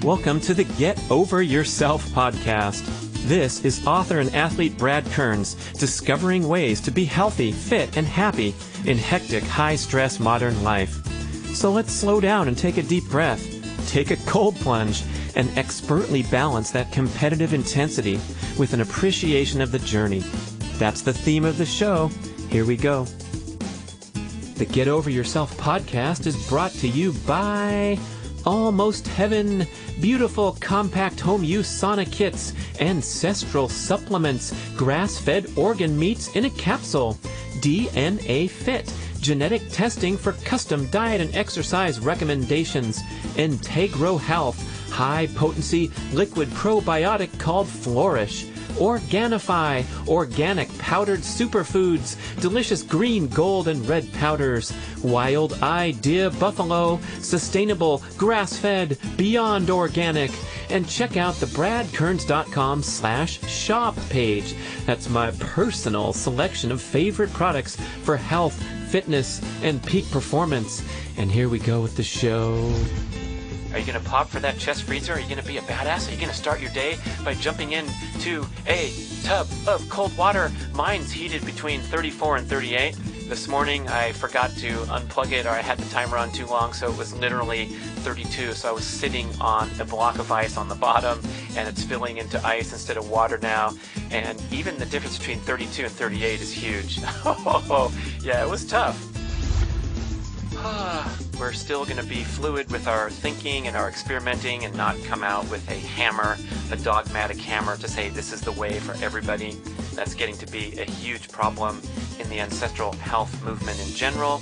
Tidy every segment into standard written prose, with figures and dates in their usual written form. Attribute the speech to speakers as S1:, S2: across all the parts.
S1: Welcome to the Get Over Yourself podcast. This is author and athlete Brad Kearns discovering ways to be healthy, fit, and happy in hectic, high-stress modern life. So let's slow down and take a deep breath, take a cold plunge, and expertly balance that competitive intensity with an appreciation of the journey. That's the theme of the show. Here we go. The Get Over Yourself podcast is brought to you by Almost Heaven, beautiful compact home use sauna kits, ancestral supplements, grass-fed organ meats in a capsule, DNA Fit, genetic testing for custom diet and exercise recommendations, Integro Health, high-potency liquid probiotic called Flourish, Organifi, organic powdered superfoods, delicious green, gold, and red powders, Wild Idea Buffalo, sustainable, grass-fed, beyond organic, and check out the bradkearns.com/shop page. That's my personal selection of favorite products for health, fitness, and peak performance. And here we go with the show. Are you going to pop for that chest freezer? Are you going to be a badass? Are you going to start your day by jumping into a tub of cold water? Mine's heated between 34 and 38. This morning I forgot to unplug it, or I had the timer on too long, so it was literally 32. So I was sitting on a block of ice on the bottom, and it's filling into ice instead of water now. And even the difference between 32 and 38 is huge. Oh, yeah, it was tough. We're still going to be fluid with our thinking and our experimenting and not come out with a hammer, a dogmatic hammer to say this is the way for everybody. That's getting to be a huge problem in the ancestral health movement in general.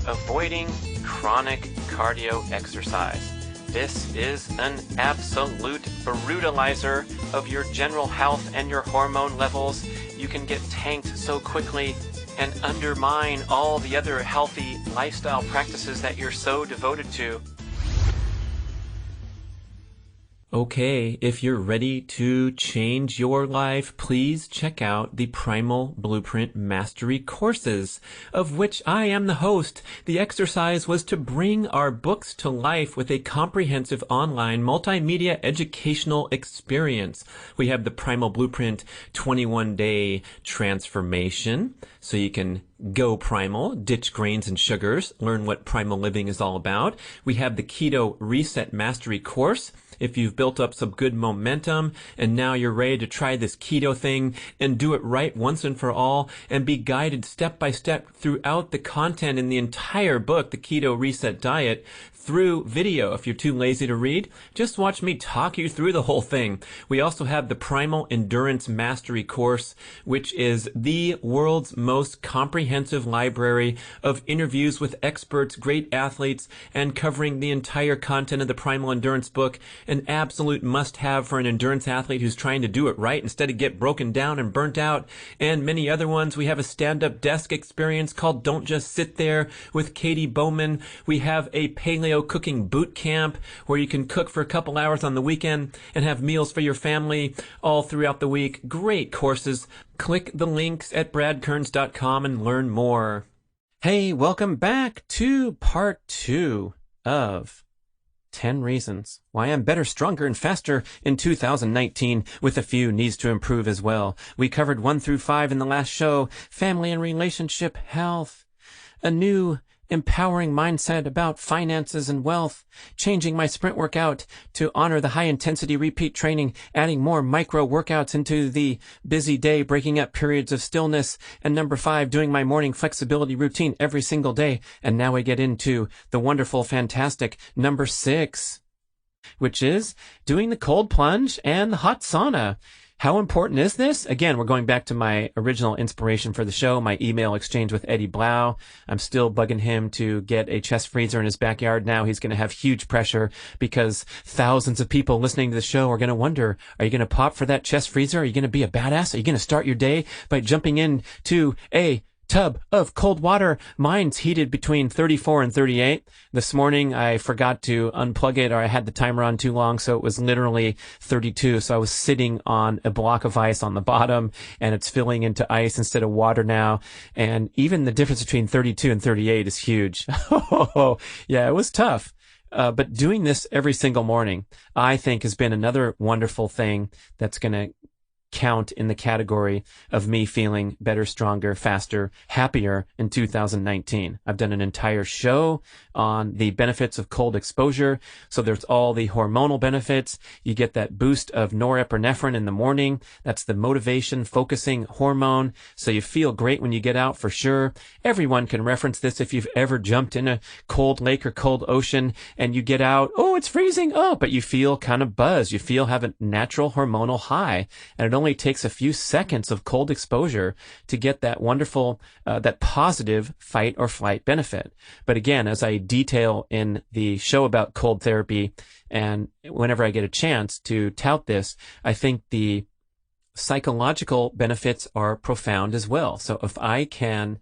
S1: Avoiding chronic cardio exercise. This is an absolute brutalizer of your general health and your hormone levels. You can get tanked so quickly and undermine all the other healthy lifestyle practices that you're so devoted to. Okay, if you're ready to change your life, please check out the Primal Blueprint Mastery courses, of which I am the host. The exercise was to bring our books to life with a comprehensive online multimedia educational experience. We have the Primal Blueprint 21-day transformation, so you can go primal, ditch grains and sugars, learn what primal living is all about. We have the Keto Reset Mastery course. If you've built up some good momentum and now you're ready to try this keto thing and do it right once and for all and be guided step by step throughout the content in the entire book, The Keto Reset Diet, through video. If you're too lazy to read, just watch me talk you through the whole thing. We also have the Primal Endurance Mastery course, which is the world's most comprehensive library of interviews with experts, great athletes, and covering the entire content of the Primal Endurance book. An absolute must-have for an endurance athlete who's trying to do it right instead of get broken down and burnt out. And many other ones. We have a stand-up desk experience called Don't Just Sit There with Katie Bowman. We have a paleo cooking boot camp where you can cook for a couple hours on the weekend and have meals for your family all throughout the week. Great courses. Click the links at bradkearns.com and learn more. Hey, welcome back to part 2 of 10 reasons why I'm better, stronger, and faster in 2019, with a few needs to improve as well. We covered 1 through 5 in the last show. Family and relationship health. A new empowering mindset about finances and wealth, changing my sprint workout to honor the high-intensity repeat training, adding more micro workouts into the busy day, breaking up periods of stillness, and number 5, doing my morning flexibility routine every single day. And now we get into the wonderful, fantastic number 6, which is doing the cold plunge and the hot sauna. How important is this? Again, we're going back to my original inspiration for the show, my email exchange with Eddie Blau. I'm still bugging him to get a chest freezer in his backyard now. He's going to have huge pressure because thousands of people listening to the show are going to wonder, are you going to pop for that chest freezer? Are you going to be a badass? Are you going to start your day by jumping into a tub of cold water? Mine's heated between 34 and 38. This morning I forgot to unplug it, or I had the timer on too long, so it was literally 32. So I was sitting on a block of ice on the bottom, and it's filling into ice instead of water now. And even the difference between 32 and 38 is huge. Oh, yeah, it was tough. But doing this every single morning, I think, has been another wonderful thing that's going to count in the category of me feeling better, stronger, faster, happier in 2019. I've done an entire show on the benefits of cold exposure. So there's all the hormonal benefits. You get that boost of norepinephrine in the morning. That's the motivation, focusing hormone. So you feel great when you get out, for sure. Everyone can reference this if you've ever jumped in a cold lake or cold ocean and you get out, oh, it's freezing. Oh, but you feel kind of buzzed. You have a natural hormonal high, and it only takes a few seconds of cold exposure to get that wonderful, that positive fight or flight benefit. But again, as I detail in the show about cold therapy, and whenever I get a chance to tout this, I think the psychological benefits are profound as well. So if I can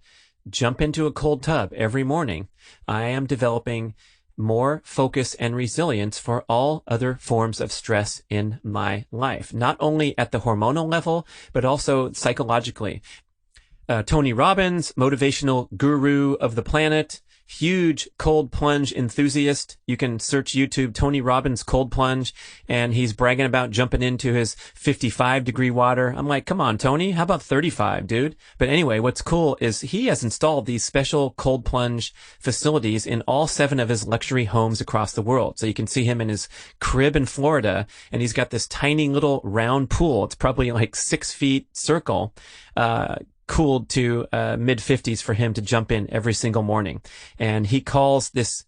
S1: jump into a cold tub every morning, I am developing more focus and resilience for all other forms of stress in my life, not only at the hormonal level, but also psychologically. Tony Robbins, motivational guru of the planet, huge cold plunge enthusiast. You can search YouTube, Tony Robbins cold plunge, and he's bragging about jumping into his 55-degree water. I'm like, come on, Tony, how about 35, dude? But anyway, what's cool is he has installed these special cold plunge facilities in all 7 of his luxury homes across the world. So you can see him in his crib in Florida, and he's got this tiny little round pool. It's probably like 6 feet circle, cooled to mid-50s for him to jump in every single morning. And he calls this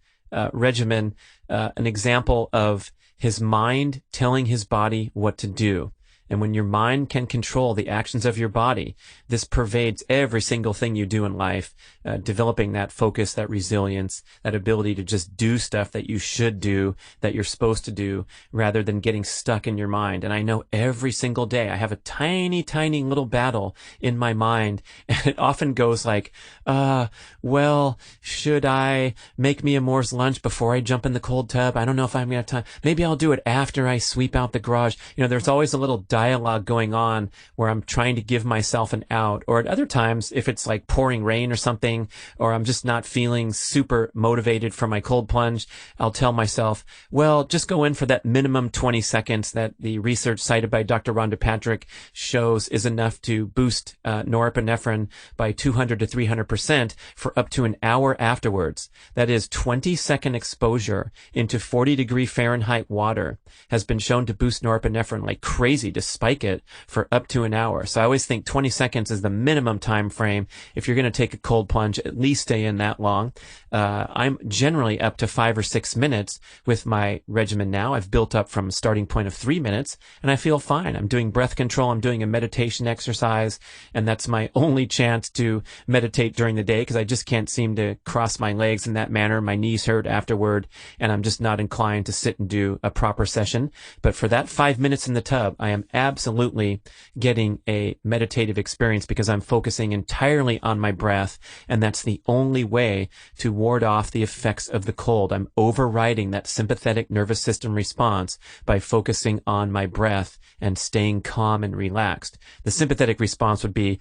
S1: regimen an example of his mind telling his body what to do. And when your mind can control the actions of your body, this pervades every single thing you do in life, developing that focus, that resilience, that ability to just do stuff that you should do, that you're supposed to do, rather than getting stuck in your mind. And I know every single day I have a tiny, tiny little battle in my mind, and it often goes like, well, should I make me a Moore's lunch before I jump in the cold tub? I don't know if I'm going to have time. Maybe I'll do it after I sweep out the garage. You know, there's always a little dialogue going on where I'm trying to give myself an out. Or at other times, if it's like pouring rain or something, or I'm just not feeling super motivated for my cold plunge, I'll tell myself, well, just go in for that minimum 20 seconds that the research cited by Dr. Rhonda Patrick shows is enough to boost norepinephrine by 200 to 300% for up to an hour afterwards. That is 20-second exposure into 40-degree Fahrenheit water has been shown to boost norepinephrine like crazy, to spike it for up to an hour. So I always think 20 seconds is the minimum time frame. If you're going to take a cold plunge, at least stay in that long. I'm generally up to 5 or 6 minutes with my regimen now. I've built up from a starting point of 3 minutes, and I feel fine. I'm doing breath control. I'm doing a meditation exercise, and that's my only chance to meditate during the day because I just can't seem to cross my legs in that manner. My knees hurt afterward, and I'm just not inclined to sit and do a proper session. But for that 5 minutes in the tub, I am absolutely getting a meditative experience because I'm focusing entirely on my breath, and that's the only way to ward off the effects of the cold. I'm overriding that sympathetic nervous system response by focusing on my breath and staying calm and relaxed. The sympathetic response would be,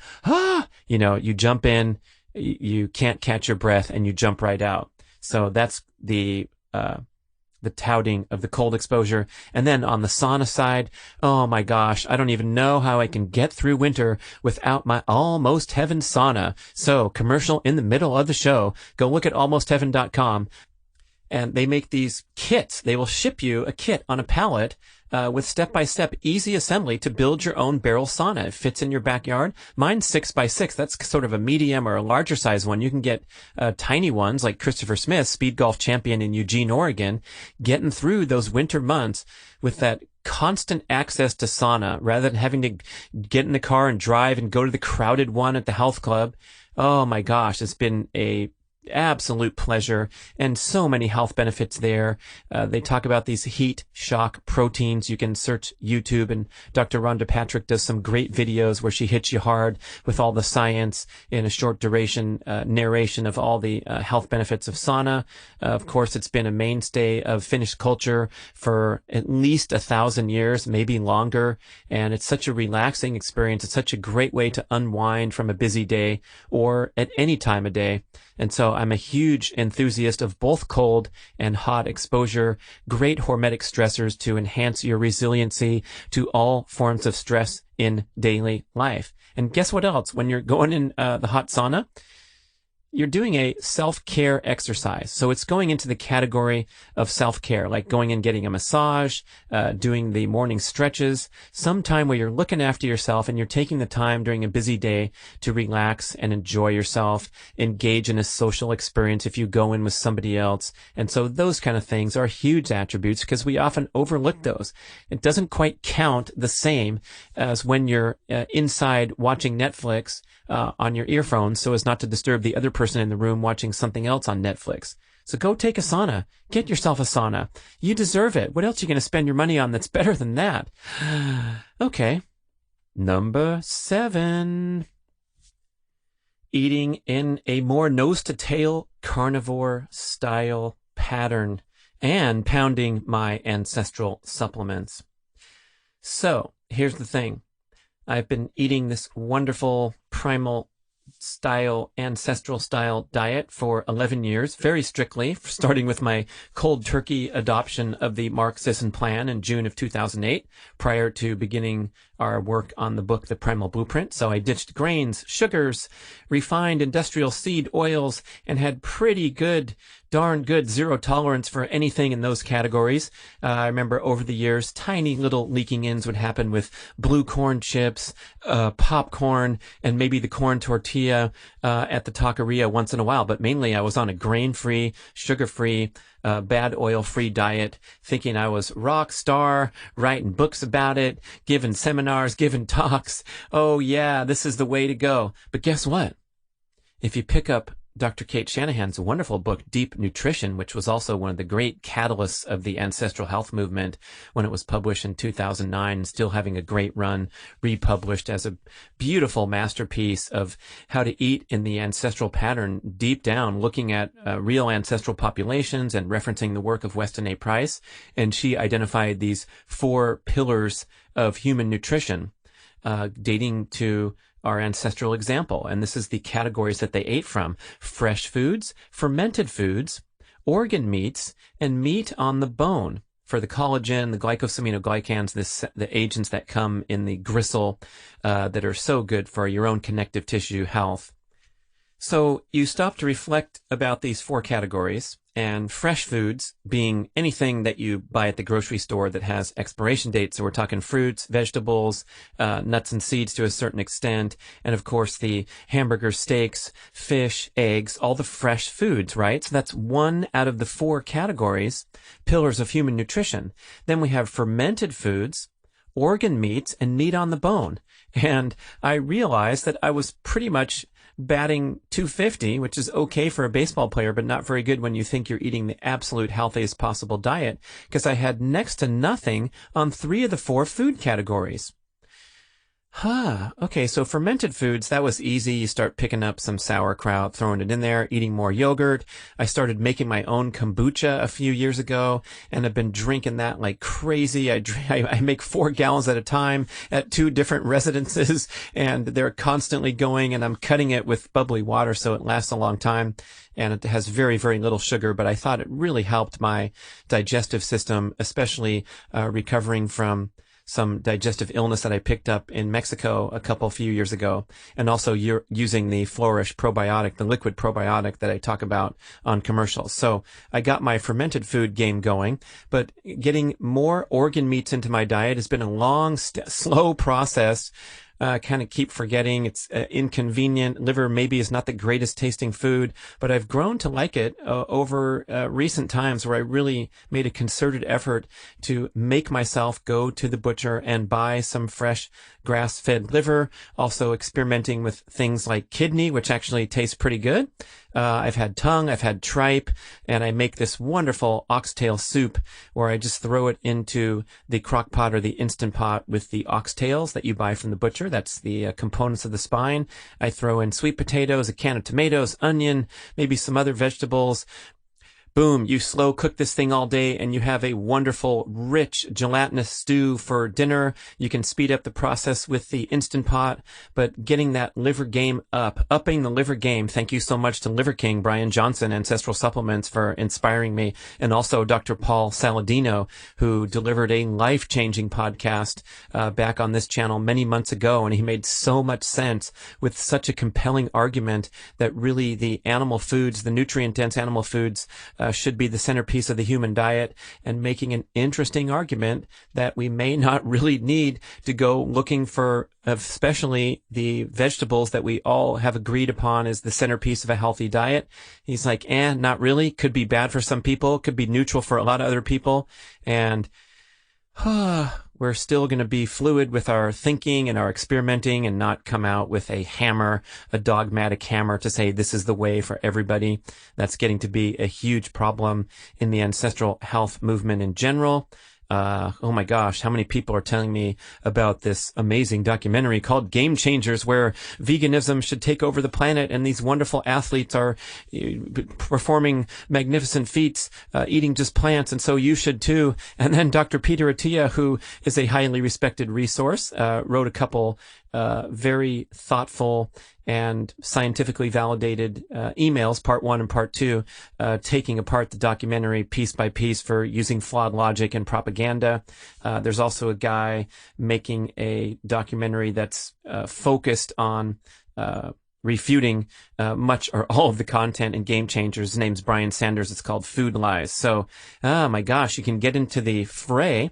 S1: you jump in, you can't catch your breath, and you jump right out. So that's the touting of the cold exposure. And then on the sauna side, oh my gosh, I don't even know how I can get through winter without my Almost Heaven sauna. So commercial in the middle of the show, go look at almostheaven.com. And they make these kits. They will ship you a kit on a pallet with step-by-step easy assembly to build your own barrel sauna. It fits in your backyard. Mine's 6x6. That's sort of a medium or a larger size one. You can get tiny ones like Christopher Smith, speed golf champion in Eugene, Oregon, getting through those winter months with that constant access to sauna rather than having to get in the car and drive and go to the crowded one at the health club. Oh my gosh, it's been a absolute pleasure and so many health benefits there. They talk about these heat shock proteins. You can search YouTube, and Dr. Rhonda Patrick does some great videos where she hits you hard with all the science in a short duration narration of all the health benefits of sauna. Of course, it's been a mainstay of Finnish culture for at least 1,000 years, maybe longer. And it's such a relaxing experience. It's such a great way to unwind from a busy day or at any time of day. And so I'm a huge enthusiast of both cold and hot exposure, great hormetic stressors to enhance your resiliency to all forms of stress in daily life. And guess what else? When you're going in the hot sauna, you're doing a self-care exercise. So it's going into the category of self-care, like going and getting a massage, doing the morning stretches, some time where you're looking after yourself and you're taking the time during a busy day to relax and enjoy yourself, engage in a social experience if you go in with somebody else. And so those kind of things are huge attributes because we often overlook those. It doesn't quite count the same as when you're inside watching Netflix on your earphones so as not to disturb the other person in the room watching something else on Netflix. So go take a sauna. Get yourself a sauna. You deserve it. What else are you going to spend your money on that's better than that? Okay. Number 7. Eating in a more nose-to-tail carnivore style pattern and pounding my ancestral supplements. So here's the thing. I've been eating this wonderful primal style, ancestral style diet for 11 years, very strictly, starting with my cold turkey adoption of the Mark Sisson plan in June of 2008, prior to beginning our work on the book, The Primal Blueprint. So I ditched grains, sugars, refined industrial seed oils, and had pretty good, darn good zero tolerance for anything in those categories. I remember over the years, tiny little leaking ins would happen with blue corn chips, popcorn, and maybe the corn tortilla at the taqueria once in a while. But mainly I was on a grain-free, sugar-free, bad oil-free diet, thinking I was rock star, writing books about it, giving seminars, giving talks. Oh yeah, this is the way to go. But guess what? If you pick up Dr. Kate Shanahan's wonderful book, Deep Nutrition, which was also one of the great catalysts of the ancestral health movement when it was published in 2009, and still having a great run, republished as a beautiful masterpiece of how to eat in the ancestral pattern, deep down, looking at real ancestral populations and referencing the work of Weston A. Price. And she identified these 4 pillars of human nutrition, dating to our ancestral example. And this is the categories that they ate from: fresh foods, fermented foods, organ meats, and meat on the bone. For the collagen, the glycosaminoglycans, the agents that come in the gristle that are so good for your own connective tissue health. So you stop to reflect about these 4 categories, and fresh foods being anything that you buy at the grocery store that has expiration dates. So we're talking fruits, vegetables, nuts and seeds to a certain extent, and of course the hamburgers, steaks, fish, eggs, all the fresh foods, right? So that's 1 out of the 4 categories, pillars of human nutrition. Then we have fermented foods, organ meats, and meat on the bone. And I realized that I was pretty much batting .250, which is okay for a baseball player, but not very good when you think you're eating the absolute healthiest possible diet, because I had next to nothing on 3 of the 4 food categories. Okay, so fermented foods, that was easy. You start picking up some sauerkraut, throwing it in there, eating more yogurt. I started making my own kombucha a few years ago, and I've been drinking that like crazy. I make 4 gallons at a time at 2 different residences, and they're constantly going, and I'm cutting it with bubbly water so it lasts a long time. And it has very, very little sugar, but I thought it really helped my digestive system, especially recovering from some digestive illness that I picked up in Mexico a few years ago, and also using the Flourish probiotic, the liquid probiotic that I talk about on commercials. So I got my fermented food game going, but getting more organ meats into my diet has been a long, slow process. Kind of keep forgetting. It's inconvenient. Liver maybe is not the greatest tasting food, but I've grown to like it over recent times, where I really made a concerted effort to make myself go to the butcher and buy some fresh grass-fed liver, also experimenting with things like kidney, which actually tastes pretty good. I've had tongue, I've had tripe, and I make this wonderful oxtail soup where I just throw it into the crock pot or the Instant Pot with the oxtails that you buy from the butcher. That's the components of the spine. I throw in sweet potatoes, a can of tomatoes, onion, maybe some other vegetables, boom, you slow cook this thing all day and you have a wonderful, rich, gelatinous stew for dinner. You can speed up the process with the Instant Pot, but getting that liver game upping the liver game. Thank you so much to Liver King, Brian Johnson, Ancestral Supplements, for inspiring me. And also Dr. Paul Saladino, who delivered a life-changing podcast back on this channel many months ago. And he made so much sense with such a compelling argument that really the animal foods, the nutrient-dense animal foods, should be the centerpiece of the human diet, and making an interesting argument that we may not really need to go looking for, especially the vegetables that we all have agreed upon as the centerpiece of a healthy diet. He's like, not really. Could be bad for some people, could be neutral for a lot of other people. And we're still going to be fluid with our thinking and our experimenting, and not come out with a hammer, a dogmatic hammer to say this is the way for everybody. That's getting to be a huge problem in the ancestral health movement in general. Oh my gosh, how many people are telling me about this amazing documentary called Game Changers, where veganism should take over the planet and these wonderful athletes are performing magnificent feats, eating just plants, and so you should too. And then Dr. Peter Attia, who is a highly respected resource, wrote a couple very thoughtful and scientifically validated emails, part 1 and part 2, taking apart the documentary piece by piece for using flawed logic and propaganda. There's also a guy making a documentary that's focused on refuting much or all of the content in Game Changers. His name's Brian Sanders. It's called Food Lies. So, oh my gosh, you can get into the fray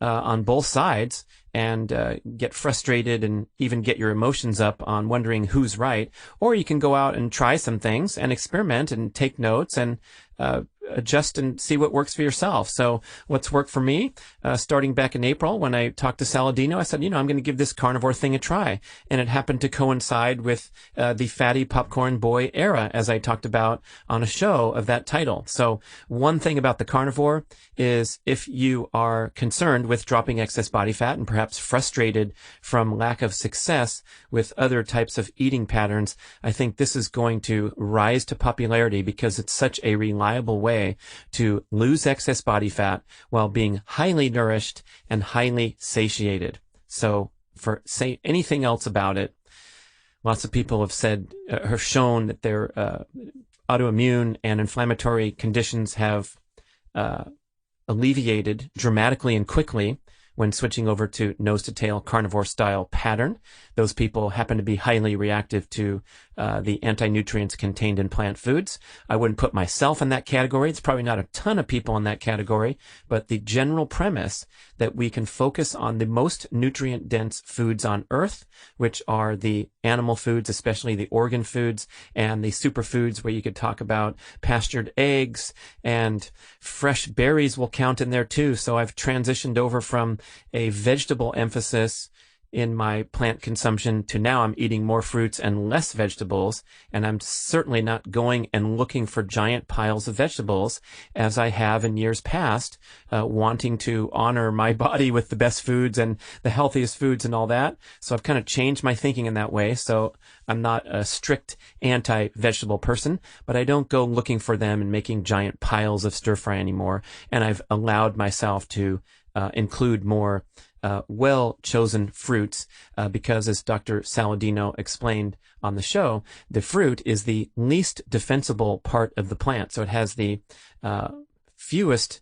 S1: on both sides and get frustrated and even get your emotions up on wondering who's right. Or you can go out and try some things and experiment and take notes and adjust and see what works for yourself. So what's worked for me, starting back in April when I talked to Saladino, I said, I'm going to give this carnivore thing a try. And it happened to coincide with the fatty popcorn boy era, as I talked about on a show of that title. So one thing about the carnivore is, if you are concerned with dropping excess body fat and perhaps frustrated from lack of success with other types of eating patterns, I think this is going to rise to popularity because it's such a reliable way to lose excess body fat while being highly nourished and highly satiated. So for say anything else about it, lots of people have said, have shown that their autoimmune and inflammatory conditions have alleviated dramatically and quickly when switching over to nose-to-tail carnivore-style pattern. Those people happen to be highly reactive to the anti-nutrients contained in plant foods. I wouldn't put myself in that category. It's probably not a ton of people in that category, but the general premise that we can focus on the most nutrient-dense foods on Earth, which are the animal foods, especially the organ foods, and the superfoods where you could talk about pastured eggs, and fresh berries will count in there too. So I've transitioned over from a vegetable emphasis in my plant consumption to now I'm eating more fruits and less vegetables, and I'm certainly not going and looking for giant piles of vegetables as I have in years past, wanting to honor my body with the best foods and the healthiest foods and all that. So I've kind of changed my thinking in that way. So I'm not a strict anti-vegetable person, but I don't go looking for them and making giant piles of stir fry anymore. And I've allowed myself to include more well-chosen fruits because, as Dr. Saladino explained on the show, the fruit is the least defensible part of the plant. So it has the fewest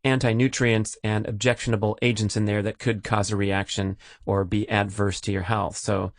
S1: anti-nutrients and objectionable agents in there that could cause a reaction or be adverse to your health. So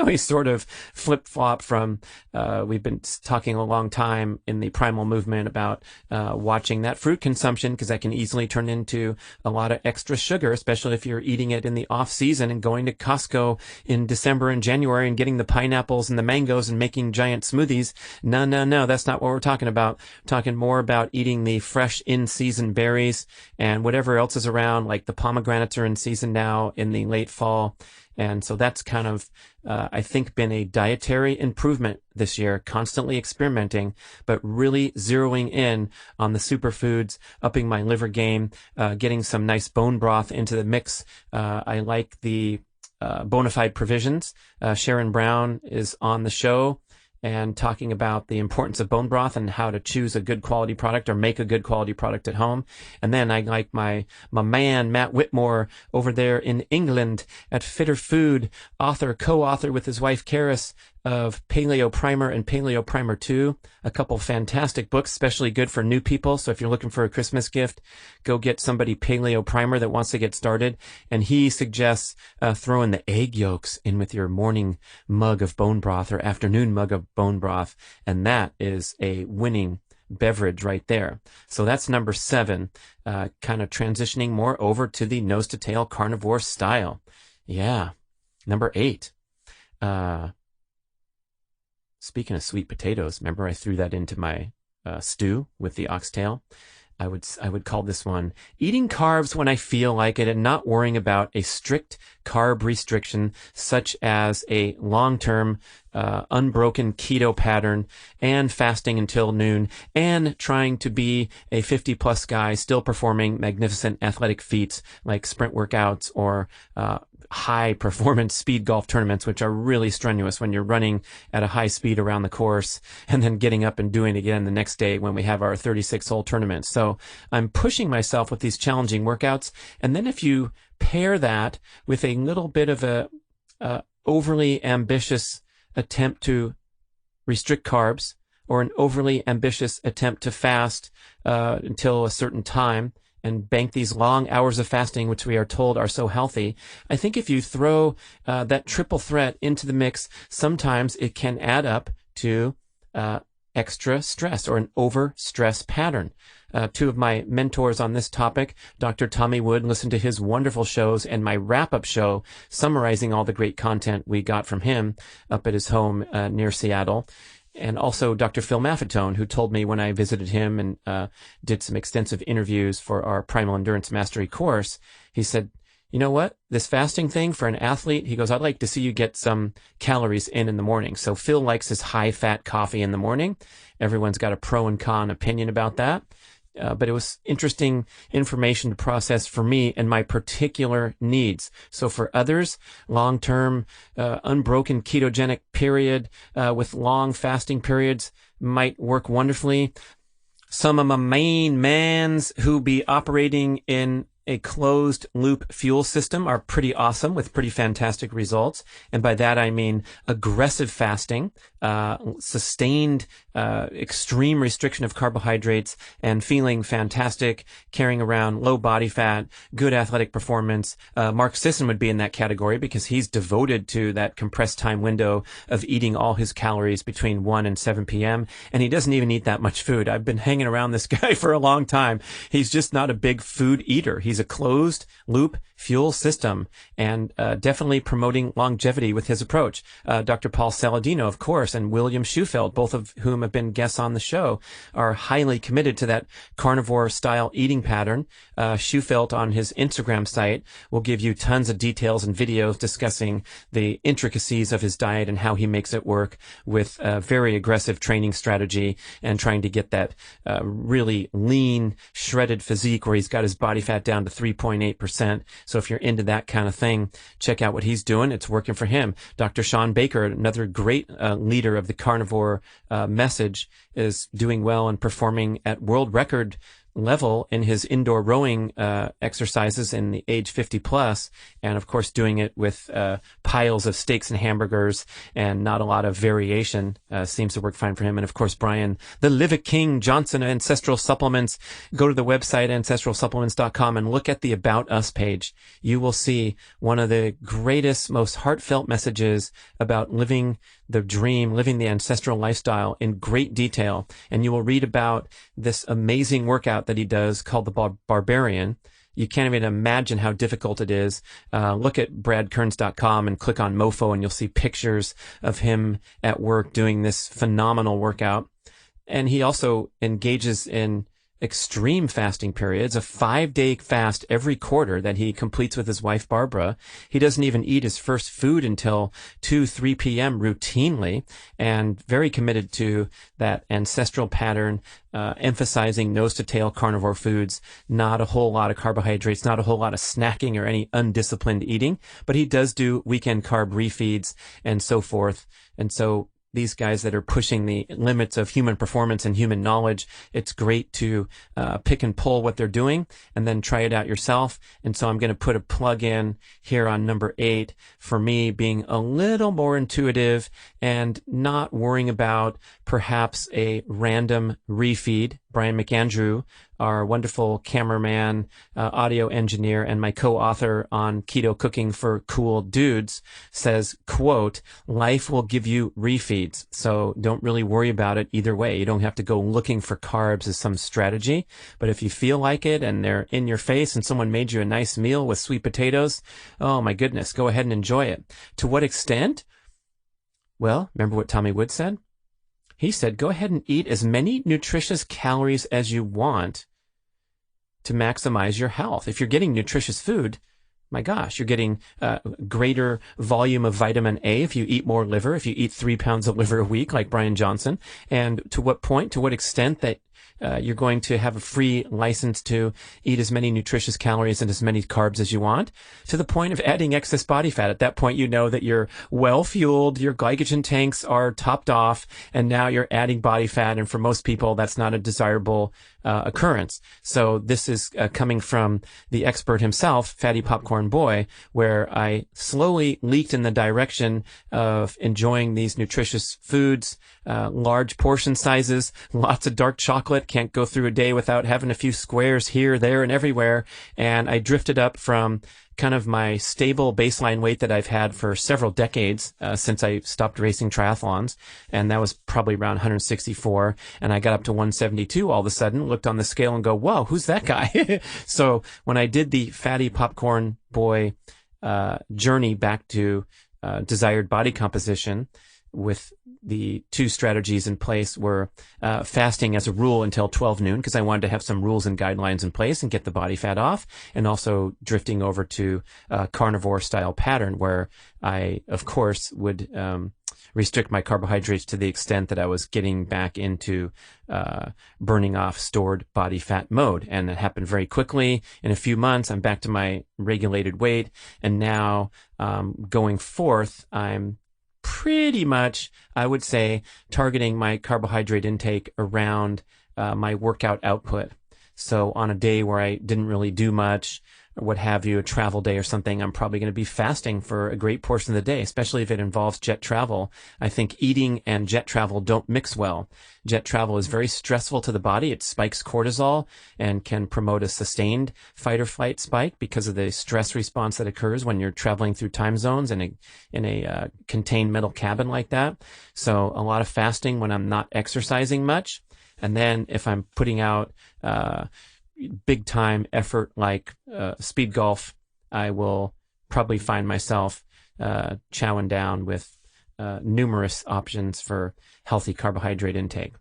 S1: we sort of flip-flop from, we've been talking a long time in the primal movement about watching that fruit consumption, because that can easily turn into a lot of extra sugar, especially if you're eating it in the off-season and going to Costco in December and January and getting the pineapples and the mangoes and making giant smoothies. No, that's not what we're talking about. We're talking more about eating the fresh in-season berries and whatever else is around, like the pomegranates are in season now in the late fall. And so that's kind of, I think, been a dietary improvement this year, constantly experimenting, but really zeroing in on the superfoods, upping my liver game, getting some nice bone broth into the mix. I like the Bonafide Provisions. Sharon Brown is on the show, and talking about the importance of bone broth and how to choose a good quality product or make a good quality product at home. And then I like my man, Matt Whitmore, over there in England at Fitter Food, co-author with his wife, Karis, of Paleo Primer and Paleo Primer 2, a couple fantastic books, especially good for new people. So if you're looking for a Christmas gift, go get somebody Paleo Primer that wants to get started. And he suggests throwing the egg yolks in with your morning mug of bone broth or afternoon mug of bone broth. And that is a winning beverage right there. So that's number 7, kind of transitioning more over to the nose to tail carnivore style. Yeah. Number 8. Speaking of sweet potatoes, remember I threw that into my stew with the oxtail? I would call this one eating carbs when I feel like it and not worrying about a strict carb restriction such as a long-term unbroken keto pattern and fasting until noon and trying to be a 50-plus guy still performing magnificent athletic feats like sprint workouts or high performance speed golf tournaments, which are really strenuous when you're running at a high speed around the course and then getting up and doing it again the next day when we have our 36-hole tournament. So I'm pushing myself with these challenging workouts. And then if you pair that with a little bit of a overly ambitious attempt to restrict carbs or an overly ambitious attempt to fast until a certain time, and bank these long hours of fasting, which we are told are so healthy. I think if you throw that triple threat into the mix, sometimes it can add up to extra stress or an over-stress pattern. 2 of my mentors on this topic, Dr. Tommy Wood, listen to his wonderful shows and my wrap-up show summarizing all the great content we got from him up at his home near Seattle. And also Dr. Phil Maffetone, who told me when I visited him and did some extensive interviews for our Primal Endurance Mastery course, he said, you know what, this fasting thing for an athlete, he goes, I'd like to see you get some calories in the morning. So Phil likes his high-fat coffee in the morning. Everyone's got a pro and con opinion about that. But it was interesting information to process for me and my particular needs. So for others, long-term, unbroken ketogenic period with long fasting periods might work wonderfully. Some of my main mans who be operating in a closed loop fuel system are pretty awesome with pretty fantastic results. And by that, I mean aggressive fasting, sustained, extreme restriction of carbohydrates and feeling fantastic, carrying around low body fat, good athletic performance. Mark Sisson would be in that category because he's devoted to that compressed time window of eating all his calories between 1 and 7 p.m. And he doesn't even eat that much food. I've been hanging around this guy for a long time. He's just not a big food eater. He's a closed loop fuel system and definitely promoting longevity with his approach. Dr. Paul Saladino, of course, and William Schufeld, both of whom have been guests on the show, are highly committed to that carnivore style eating pattern. Schufeld on his Instagram site will give you tons of details and videos discussing the intricacies of his diet and how he makes it work with a very aggressive training strategy and trying to get that really lean, shredded physique where he's got his body fat down to 3.8%. So if you're into that kind of thing, check out what he's doing. It's working for him. Dr. Sean Baker, another great leader of the carnivore message, is doing well and performing at world record level in his indoor rowing exercises in the age 50 plus, and of course doing it with piles of steaks and hamburgers and not a lot of variation seems to work fine for him. And of course Brian the Livic King Johnson of Ancestral Supplements. Go to the website ancestralsupplements.com and look at the About Us page. You will see one of the greatest, most heartfelt messages about living the dream, living the ancestral lifestyle in great detail. And you will read about this amazing workout that he does called the Barbarian. You can't even imagine how difficult it is. Look at bradkearns.com and click on MoFo and you'll see pictures of him at work doing this phenomenal workout. And he also engages in extreme fasting periods, a 5-day fast every quarter that he completes with his wife, Barbara. He doesn't even eat his first food until 2, 3 p.m. routinely, and very committed to that ancestral pattern, emphasizing nose-to-tail carnivore foods, not a whole lot of carbohydrates, not a whole lot of snacking or any undisciplined eating, but he does do weekend carb refeeds and so forth. And so these guys that are pushing the limits of human performance and human knowledge, it's great to pick and pull what they're doing and then try it out yourself. And so I'm going to put a plug in here on number 8 for me being a little more intuitive and not worrying about perhaps a random refeed. Brian McAndrew, our wonderful cameraman, audio engineer, and my co-author on Keto Cooking for Cool Dudes, says, quote, life will give you refeeds, so don't really worry about it either way. You don't have to go looking for carbs as some strategy, but if you feel like it and they're in your face and someone made you a nice meal with sweet potatoes, oh my goodness, go ahead and enjoy it. To what extent? Well, remember what Tommy Wood said? He said, go ahead and eat as many nutritious calories as you want to maximize your health. If you're getting nutritious food, my gosh, you're getting greater volume of vitamin A if you eat more liver, if you eat 3 pounds of liver a week like Brian Johnson. And to what point, to what extent that you're going to have a free license to eat as many nutritious calories and as many carbs as you want, to the point of adding excess body fat. At that point, you know that you're well fueled, your glycogen tanks are topped off, and now you're adding body fat. And for most people, that's not a desirable occurrence. So this is coming from the expert himself, Fatty Popcorn Boy, where I slowly leaked in the direction of enjoying these nutritious foods, large portion sizes, lots of dark chocolate. Can't go through a day without having a few squares here, there, and everywhere. And I drifted up from kind of my stable baseline weight that I've had for several decades since I stopped racing triathlons, and that was probably around 164, and I got up to 172 all of a sudden, looked on the scale and go, whoa, who's that guy? So when I did the Fatty Popcorn Boy journey back to desired body composition, with the 2 strategies in place were fasting as a rule until 12 noon, because I wanted to have some rules and guidelines in place and get the body fat off, and also drifting over to a carnivore style pattern where I, of course, would restrict my carbohydrates to the extent that I was getting back into burning off stored body fat mode. And it happened very quickly. In a few months, I'm back to my regulated weight. And now going forth, I'm pretty much, I would say, targeting my carbohydrate intake around my workout output. So on a day where I didn't really do much, or what have you, a travel day or something, I'm probably going to be fasting for a great portion of the day, especially if it involves jet travel. I think eating and jet travel don't mix well. Jet travel is very stressful to the body. It spikes cortisol and can promote a sustained fight or flight spike because of the stress response that occurs when you're traveling through time zones in a contained metal cabin like that. So a lot of fasting when I'm not exercising much. And then if I'm putting out big time effort like speed golf, I will probably find myself chowing down with numerous options for healthy carbohydrate intake.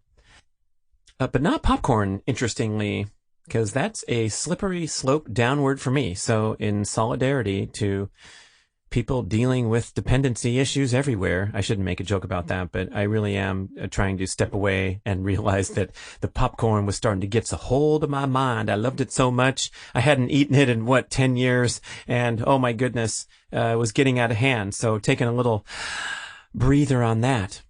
S1: But not popcorn, interestingly, because that's a slippery slope downward for me. So in solidarity to people dealing with dependency issues everywhere. I shouldn't make a joke about that, but I really am trying to step away and realize that the popcorn was starting to get a hold of my mind. I loved it so much. I hadn't eaten it in 10 years, and oh my goodness, it was getting out of hand. So taking a little breather on that.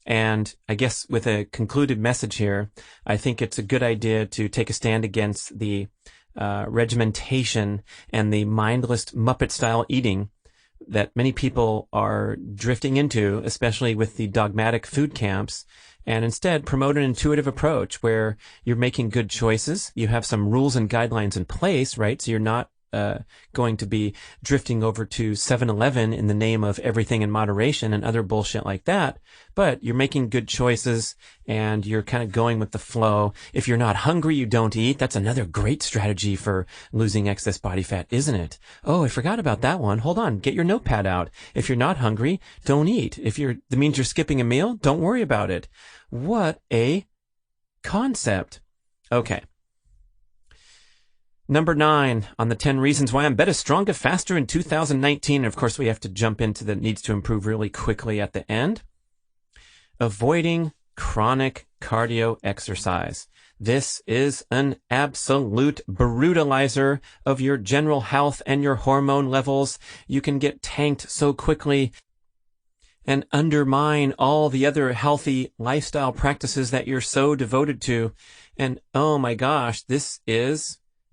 S1: And I guess with a concluded message here, I think it's a good idea to take a stand against the regimentation and the mindless Muppet-style eating that many people are drifting into, especially with the dogmatic food camps, and instead promote an intuitive approach where you're making good choices. You have some rules and guidelines in place, right? So you're not going to be drifting over to 7-Eleven in the name of everything in moderation and other bullshit like that. But you're making good choices and you're kind of going with the flow. If you're not hungry, you don't eat. That's another great strategy for losing excess body fat, isn't it? Oh, I forgot about that one. Hold on. Get your notepad out. If you're not hungry, don't eat. That means you're skipping a meal, don't worry about it. What a concept. Okay. Number 9 on the 10 reasons why I'm better, stronger, faster in 2019. And of course, we have to jump into the needs to improve really quickly at the end. Avoiding chronic cardio exercise. This is an absolute brutalizer of your general health and your hormone levels. You can get tanked so quickly. and undermine all the other healthy lifestyle practices that you're so devoted to. And oh my gosh, it's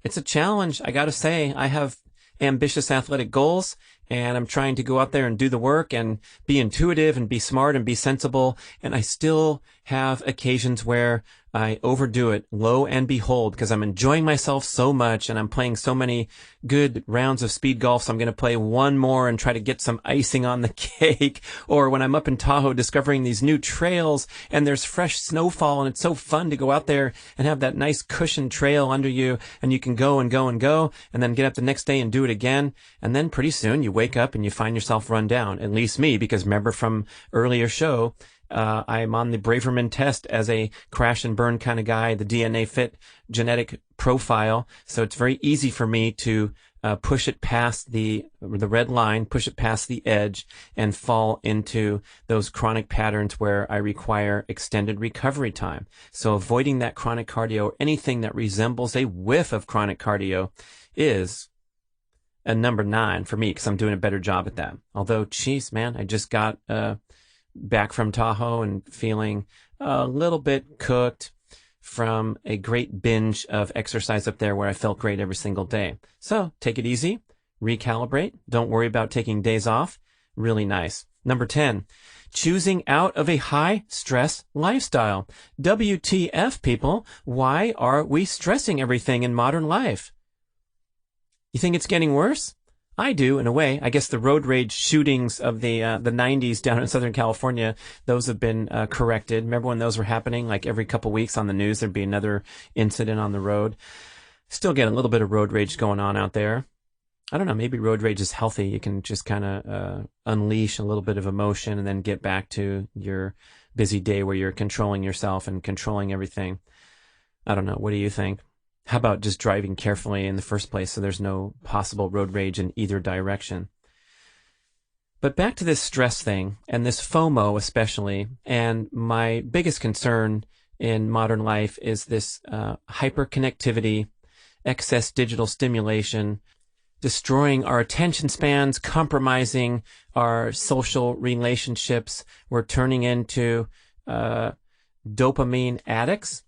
S1: a challenge. I gotta say, I have ambitious athletic goals, and I'm trying to go out there and do the work and be intuitive and be smart and be sensible. And I still have occasions where I overdo it, lo and behold, because I'm enjoying myself so much and I'm playing so many good rounds of speed golf. So I'm going to play one more and try to get some icing on the cake. Or when I'm up in Tahoe discovering these new trails and there's fresh snowfall and it's so fun to go out there and have that nice cushioned trail under you, and you can go and go and go and then get up the next day and do it again. And then pretty soon you wake up and you find yourself run down, at least me, because remember from earlier show, I'm on the Braverman test as a crash and burn kind of guy, the DNA fit genetic profile. So it's very easy for me to push it past the red line, push it past the edge, and fall into those chronic patterns where I require extended recovery time. So avoiding that chronic cardio, or anything that resembles a whiff of chronic cardio, is a number 9 for me, because I'm doing a better job at that. Although, geez, man, I just got back from Tahoe and feeling a little bit cooked from a great binge of exercise up there where I felt great every single day. So take it easy, recalibrate, don't worry about taking days off. Really nice. Number 10, choosing out of a high stress lifestyle. WTF, people, why are we stressing everything in modern life? You think it's getting worse? I do, in a way. I guess the road rage shootings of the 90s down in Southern California, those have been corrected. Remember when those were happening? Like every couple weeks on the news, there'd be another incident on the road. Still get a little bit of road rage going on out there. I don't know, maybe road rage is healthy. You can just kind of unleash a little bit of emotion and then get back to your busy day where you're controlling yourself and controlling everything. I don't know. What do you think? How about just driving carefully in the first place so there's no possible road rage in either direction? But back to this stress thing, and this FOMO especially, and my biggest concern in modern life is this hyperconnectivity, excess digital stimulation, destroying our attention spans, compromising our social relationships. We're turning into dopamine addicts,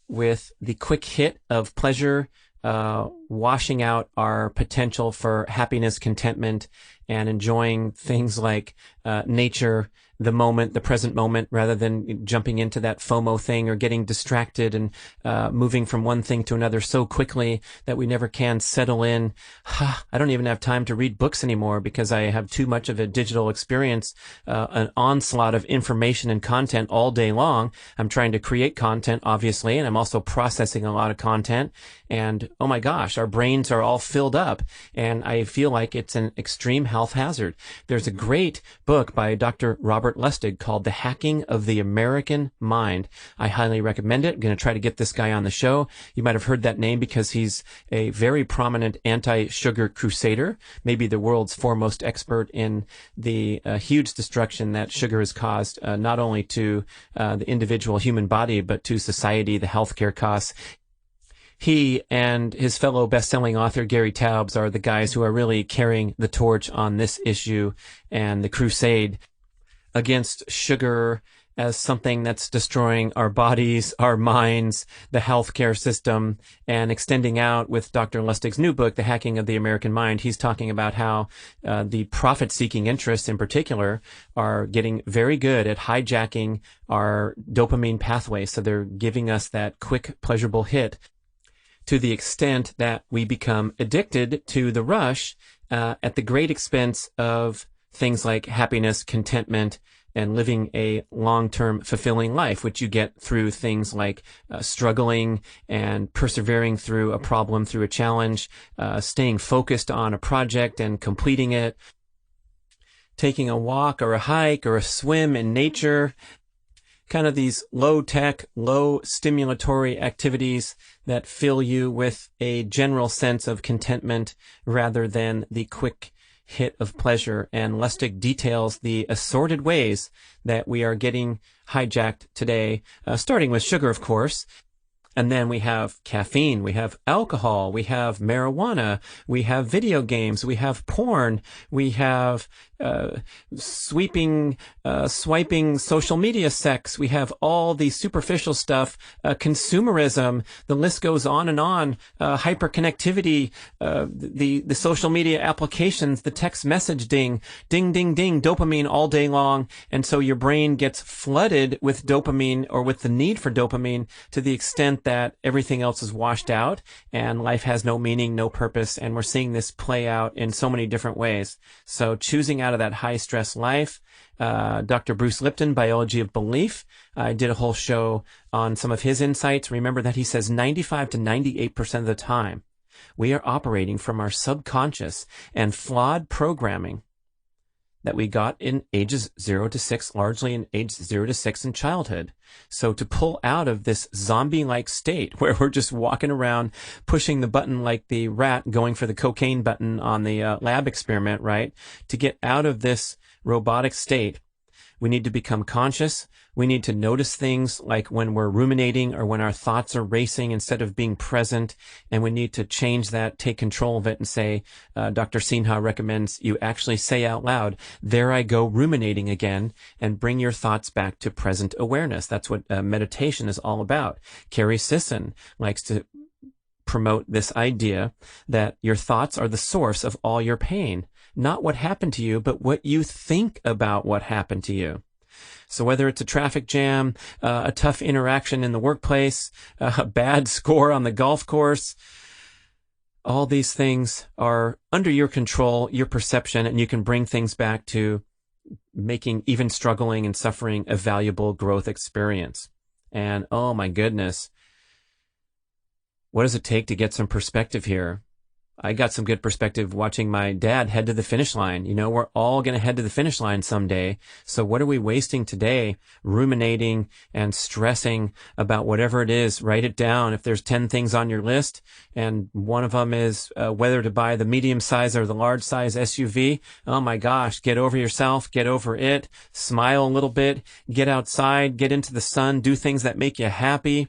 S1: with the quick hit of pleasure, washing out our potential for happiness, contentment, and enjoying things like nature, the moment, the present moment, rather than jumping into that FOMO thing or getting distracted and moving from one thing to another so quickly that we never can settle in. I don't even have time to read books anymore because I have too much of a digital experience, an onslaught of information and content all day long. I'm trying to create content, obviously, and I'm also processing a lot of content. And oh my gosh, our brains are all filled up, and I feel like it's an extreme health hazard. There's a great book by Dr. Robert Lustig called The Hacking of the American Mind. I highly recommend it. I'm going to try to get this guy on the show. You might have heard that name because he's a very prominent anti-sugar crusader, maybe the world's foremost expert in the huge destruction that sugar has caused, not only to the individual human body, but to society, the healthcare costs. He and his fellow best-selling author Gary Taubes are the guys who are really carrying the torch on this issue and the crusade against sugar as something that's destroying our bodies, our minds, the healthcare system, and extending out with Dr. Lustig's new book, The Hacking of the American Mind. He's talking about how the profit-seeking interests in particular are getting very good at hijacking our dopamine pathway. So they're giving us that quick, pleasurable hit to the extent that we become addicted to the rush at the great expense of things like happiness, contentment, and living a long-term fulfilling life, which you get through things like struggling and persevering through a problem, through a challenge, staying focused on a project and completing it, taking a walk or a hike or a swim in nature, kind of these low-tech, low-stimulatory activities that fill you with a general sense of contentment rather than the quick hit of pleasure. And Lustig details the assorted ways that we are getting hijacked today, starting with sugar, of course. And then we have caffeine, we have alcohol, we have marijuana, we have video games, we have porn, we have swiping social media sex. We have all the superficial stuff, consumerism. The list goes on and on. Hyperconnectivity, the social media applications, the text message ding, ding, ding, dopamine all day long. And so your brain gets flooded with dopamine or with the need for dopamine to the extent that everything else is washed out and life has no meaning, no purpose. And we're seeing this play out in so many different ways. So choosing out of that high stress life, Dr. Bruce Lipton, Biology of Belief, I did a whole show on some of his insights. Remember that he says 95 to 98% of the time, we are operating from our subconscious and flawed programming that we got in ages 0 to 6, largely in age 0 to 6 in childhood. So to pull out of this zombie-like state where we're just walking around pushing the button like the rat going for the cocaine button on the lab experiment, right? To get out of this robotic state, we need to become conscious. We need to notice things like when we're ruminating or when our thoughts are racing instead of being present. And we need to change that, take control of it and say, Dr. Sinha recommends you actually say out loud, there I go ruminating again, and bring your thoughts back to present awareness. That's what meditation is all about. Carrie Sisson likes to promote this idea that your thoughts are the source of all your pain. Not what happened to you, but what you think about what happened to you. So whether it's a traffic jam, a tough interaction in the workplace, a bad score on the golf course, all these things are under your control, your perception, and you can bring things back to making even struggling and suffering a valuable growth experience. And oh my goodness, what does it take to get some perspective here? I got some good perspective watching my dad head to the finish line. You know, we're all going to head to the finish line someday. So what are we wasting today ruminating and stressing about whatever it is? Write it down. If there's 10 things on your list and one of them is whether to buy the medium size or the large size SUV, oh my gosh, get over yourself, get over it, smile a little bit, get outside, get into the sun, do things that make you happy.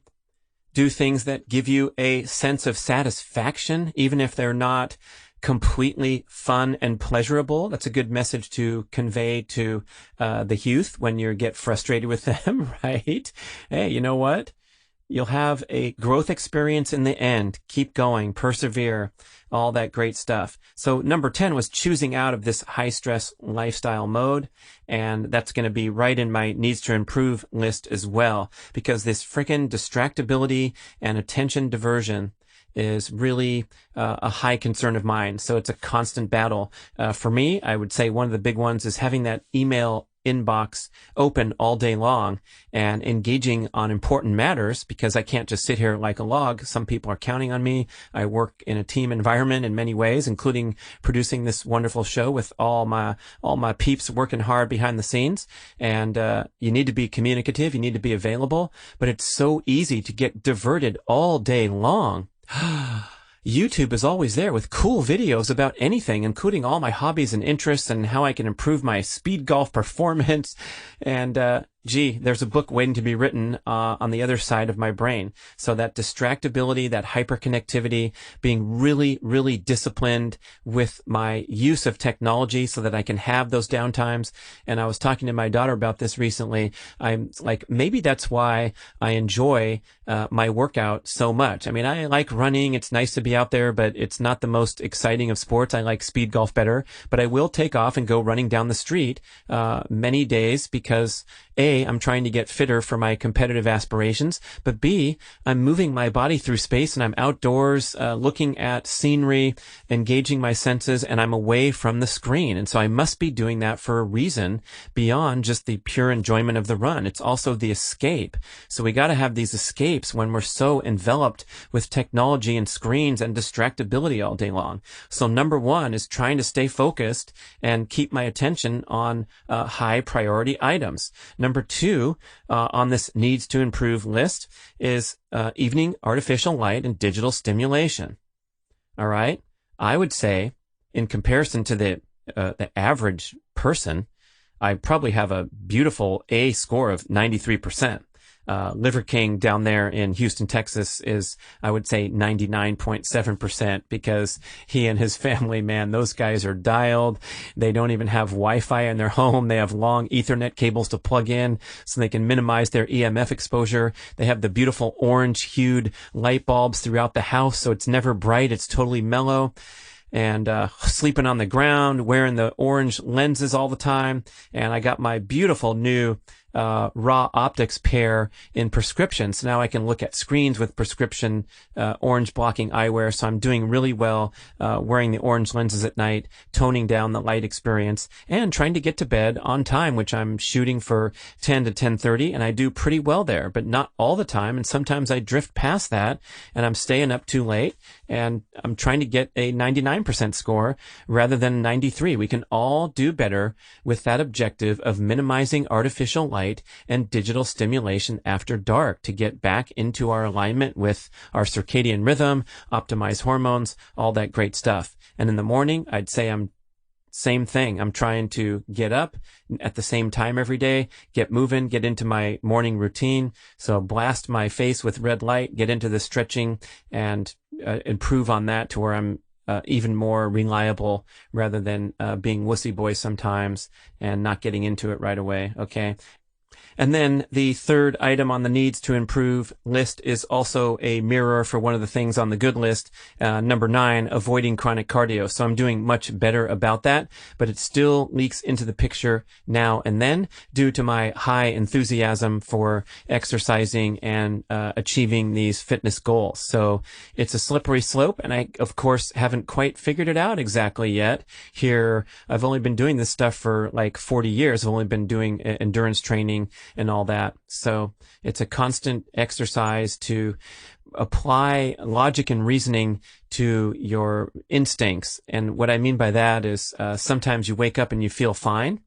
S1: Do things that give you a sense of satisfaction, even if they're not completely fun and pleasurable. That's a good message to convey to the youth when you get frustrated with them, right? Hey, you know what? You'll have a growth experience in the end. Keep going, persevere, all that great stuff. So number 10 was choosing out of this high stress lifestyle mode. And that's going to be right in my needs to improve list as well, because this freaking distractibility and attention diversion is really a high concern of mine. So it's a constant battle. For me, I would say one of the big ones is having that email inbox open all day long and engaging on important matters, because I can't just sit here like a log. Some people are counting on me. I work in a team environment in many ways, including producing this wonderful show with all my peeps working hard behind the scenes. And you need to be communicative. You need to be available. But it's so easy to get diverted all day long. YouTube is always there with cool videos about anything, including all my hobbies and interests and how I can improve my speed golf performance. And there's a book waiting to be written on the other side of my brain. So that distractibility, that hyperconnectivity, being really, really disciplined with my use of technology so that I can have those downtimes. And I was talking to my daughter about this recently. I'm like, maybe that's why I enjoy my workout so much. I mean, I like running. It's nice to be out there, but it's not the most exciting of sports. I like speed golf better, but I will take off and go running down the street many days because A, I'm trying to get fitter for my competitive aspirations, but B, I'm moving my body through space and I'm outdoors, looking at scenery, engaging my senses, and I'm away from the screen. And so I must be doing that for a reason beyond just the pure enjoyment of the run. It's also the escape. So we got to have these escapes when we're so enveloped with technology and screens and distractibility all day long. So number one is trying to stay focused and keep my attention on high priority items. Number two, on this needs to improve list is evening artificial light and digital stimulation. All right. I would say in comparison to the average person, I probably have a beautiful A score of 93%. Liver King down there in Houston, Texas is, I would say, 99.7% because he and his family, man, those guys are dialed. They don't even have Wi-Fi in their home. They have long Ethernet cables to plug in so they can minimize their EMF exposure. They have the beautiful orange-hued light bulbs throughout the house, so it's never bright. It's totally mellow. And sleeping on the ground, wearing the orange lenses all the time. And I got my beautiful new raw optics pair in prescription. So now I can look at screens with prescription orange blocking eyewear. So I'm doing really well wearing the orange lenses at night, toning down the light experience, and trying to get to bed on time, which I'm shooting for 10 to 10:30, and I do pretty well there, but not all the time. And sometimes I drift past that, and I'm staying up too late, and I'm trying to get a 99% score rather than 93. We can all do better with that objective of minimizing artificial light and digital stimulation after dark to get back into our alignment with our circadian rhythm, optimize hormones, all that great stuff. And in the morning, I'd say same thing. I'm trying to get up at the same time every day, get moving, get into my morning routine. So blast my face with red light, get into the stretching, and improve on that to where I'm even more reliable rather than being wussy boy sometimes and not getting into it right away. Okay. And then the third item on the needs to improve list is also a mirror for one of the things on the good list. Number 9, avoiding chronic cardio. So I'm doing much better about that, but it still leaks into the picture now and then due to my high enthusiasm for exercising and achieving these fitness goals. So it's a slippery slope, and I, of course, haven't quite figured it out exactly yet. Here, I've only been doing this stuff for like 40 years. I've only been doing endurance training and all that. So it's a constant exercise to apply logic and reasoning to your instincts. And what I mean by that is sometimes you wake up and you feel fine,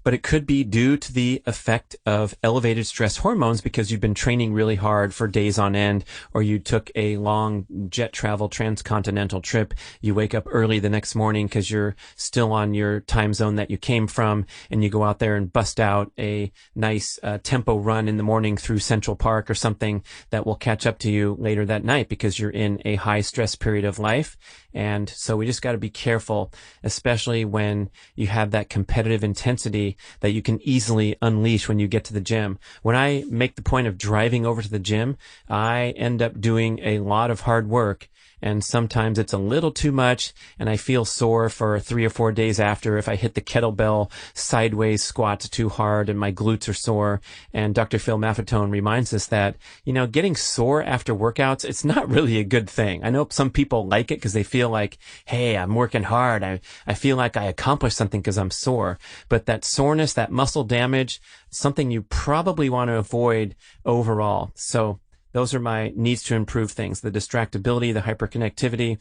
S1: but it could be due to the effect of elevated stress hormones because you've been training really hard for days on end, or you took a long jet travel transcontinental trip. You wake up early the next morning because you're still on your time zone that you came from, and you go out there and bust out a nice tempo run in the morning through Central Park or something that will catch up to you later that night because you're in a high stress period of life. And so we just got to be careful, especially when you have that competitive intensity that you can easily unleash when you get to the gym. When I make the point of driving over to the gym, I end up doing a lot of hard work, and sometimes it's a little too much, and I feel sore for 3 or 4 days after if I hit the kettlebell sideways squats too hard and my glutes are sore. And Dr. Phil Maffetone reminds us that, getting sore after workouts, it's not really a good thing. I know some people like it because they feel like, hey, I'm working hard. I feel like I accomplished something because I'm sore. But that soreness, that muscle damage, something you probably want to avoid overall. So those are my needs to improve things: the distractibility, the hyperconnectivity,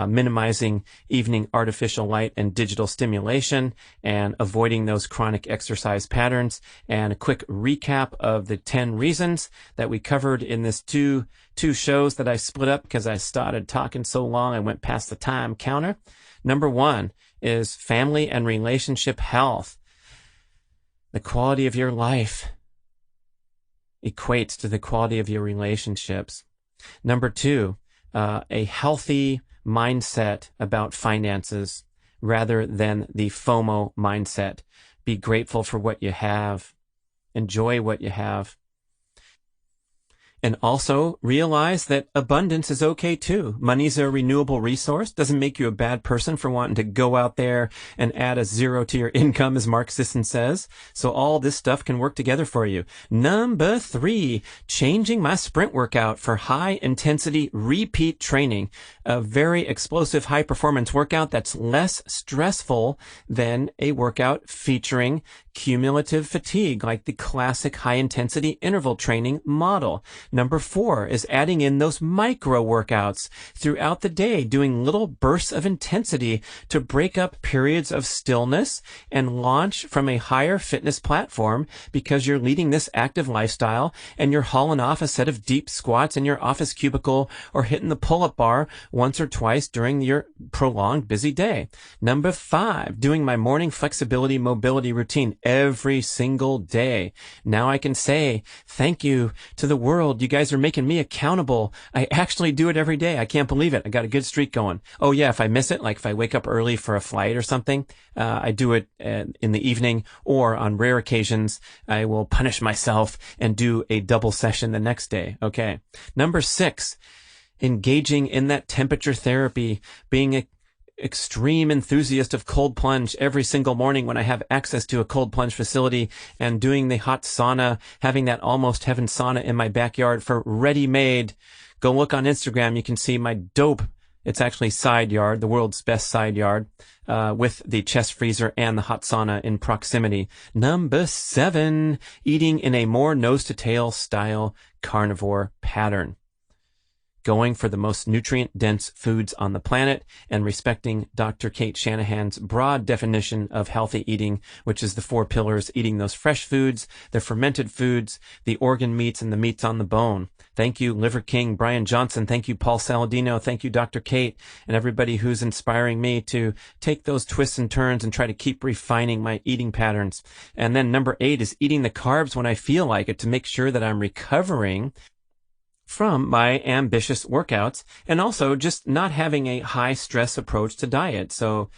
S1: minimizing evening artificial light and digital stimulation, and avoiding those chronic exercise patterns. And a quick recap of the 10 reasons that we covered in this two shows that I split up because I started talking so long I went past the time counter. Number 1 is family and relationship health. The quality of your life equates to the quality of your relationships. Number 2, a healthy mindset about finances rather than the FOMO mindset. Be grateful for what you have. Enjoy what you have. And also realize that abundance is okay too. Money's a renewable resource. Doesn't make you a bad person for wanting to go out there and add a 0 to your income, as Mark Sisson says. So all this stuff can work together for you. Number 3, changing my sprint workout for high intensity repeat training. A very explosive high performance workout that's less stressful than a workout featuring cumulative fatigue, like the classic high intensity interval training model. Number 4 is adding in those micro workouts throughout the day, doing little bursts of intensity to break up periods of stillness and launch from a higher fitness platform because you're leading this active lifestyle and you're hauling off a set of deep squats in your office cubicle or hitting the pull-up bar once or twice during your prolonged busy day. Number 5, doing my morning flexibility mobility routine every single day. Now I can say thank you to the world. You guys are making me accountable. I actually do it every day. I can't believe it. I got a good streak going. Oh yeah, if I miss it, like if I wake up early for a flight or something, I do it in the evening, or on rare occasions, I will punish myself and do a double session the next day. Okay. Number 6, engaging in that temperature therapy, being an extreme enthusiast of cold plunge every single morning when I have access to a cold plunge facility, and doing the hot sauna, having that almost heaven sauna in my backyard for ready-made. Go look on Instagram. You can see my dope. It's actually side yard, the world's best side yard, with the chest freezer and the hot sauna in proximity. Number 7, eating in a more nose-to-tail style carnivore pattern. Going for the most nutrient-dense foods on the planet and respecting Dr. Kate Shanahan's broad definition of healthy eating, which is the 4 pillars: eating those fresh foods, the fermented foods, the organ meats, and the meats on the bone. Thank you, Liver King, Brian Johnson. Thank you, Paul Saladino. Thank you, Dr. Kate, and everybody who's inspiring me to take those twists and turns and try to keep refining my eating patterns. And then number 8 is eating the carbs when I feel like it, to make sure that I'm recovering from my ambitious workouts, and also just not having a high stress approach to diet. So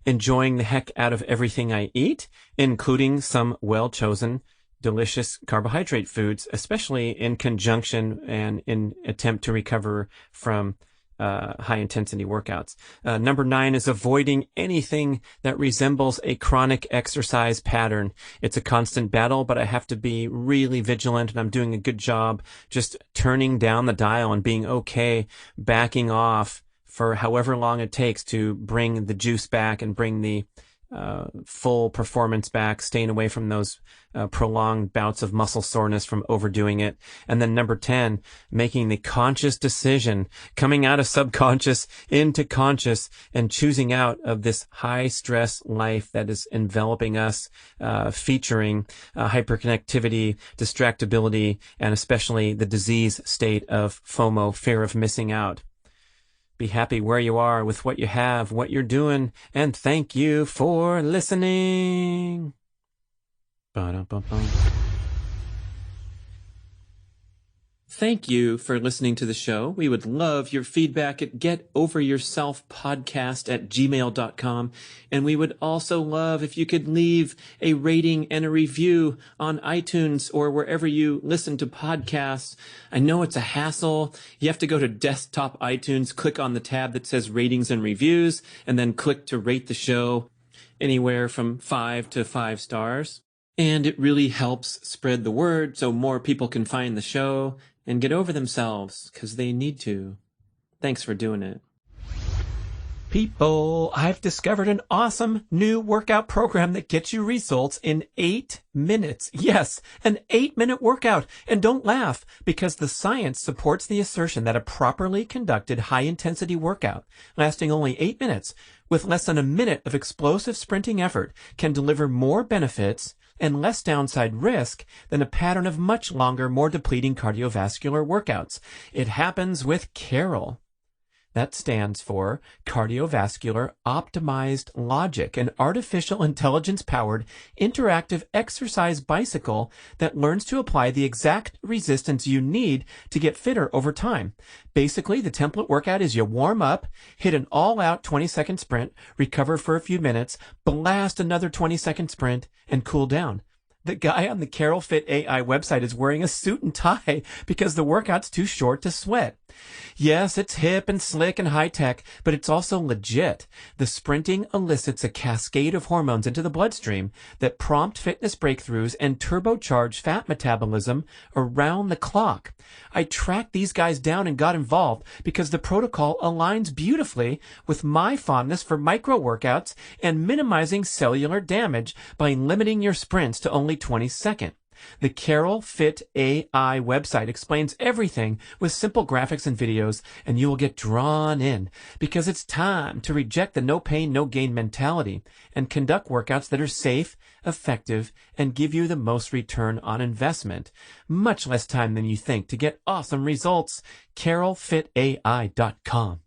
S1: enjoying the heck out of everything I eat, including some well-chosen, delicious carbohydrate foods, especially in conjunction and in attempt to recover from high intensity workouts. Number 9 is avoiding anything that resembles a chronic exercise pattern. It's a constant battle, but I have to be really vigilant, and I'm doing a good job just turning down the dial and being okay backing off for however long it takes to bring the juice back and bring the full performance back, staying away from those prolonged bouts of muscle soreness from overdoing it. And then number 10, making the conscious decision, coming out of subconscious into conscious, and choosing out of this high stress life that is enveloping us, featuring hyperconnectivity, distractibility, and especially the disease state of FOMO, fear of missing out. Be happy where you are with what you have, what you're doing, and thank you for listening. Ba-da-ba-ba. Thank you for listening to the show. We would love your feedback at getoveryourselfpodcast@gmail.com. And we would also love if you could leave a rating and a review on iTunes or wherever you listen to podcasts. I know it's a hassle. You have to go to desktop iTunes, click on the tab that says ratings and reviews, and then click to rate the show anywhere from 5 to 5 stars. And it really helps spread the word so more people can find the show and get over themselves, because they need to. Thanks for doing it. People, I've discovered an awesome new workout program that gets you results in 8 minutes. Yes, an 8-minute workout. And don't laugh, because the science supports the assertion that a properly conducted high-intensity workout lasting only 8 minutes with less than a minute of explosive sprinting effort can deliver more benefits and less downside risk than a pattern of much longer, more depleting cardiovascular workouts. It happens with Carol. That stands for Cardiovascular Optimized Logic, an artificial intelligence-powered interactive exercise bicycle that learns to apply the exact resistance you need to get fitter over time. Basically, the template workout is you warm up, hit an all-out 20-second sprint, recover for a few minutes, blast another 20-second sprint, and cool down. The guy on the Carol Fit AI website is wearing a suit and tie because the workout's too short to sweat. Yes, it's hip and slick and high-tech, but it's also legit. The sprinting elicits a cascade of hormones into the bloodstream that prompt fitness breakthroughs and turbocharge fat metabolism around the clock. I tracked these guys down and got involved because the protocol aligns beautifully with my fondness for micro-workouts and minimizing cellular damage by limiting your sprints to only 20 seconds. The Carol Fit AI website explains everything with simple graphics and videos, and you will get drawn in because it's time to reject the no pain, no gain mentality and conduct workouts that are safe, effective, and give you the most return on investment. Much less time than you think to get awesome results. CarolFitAI.com.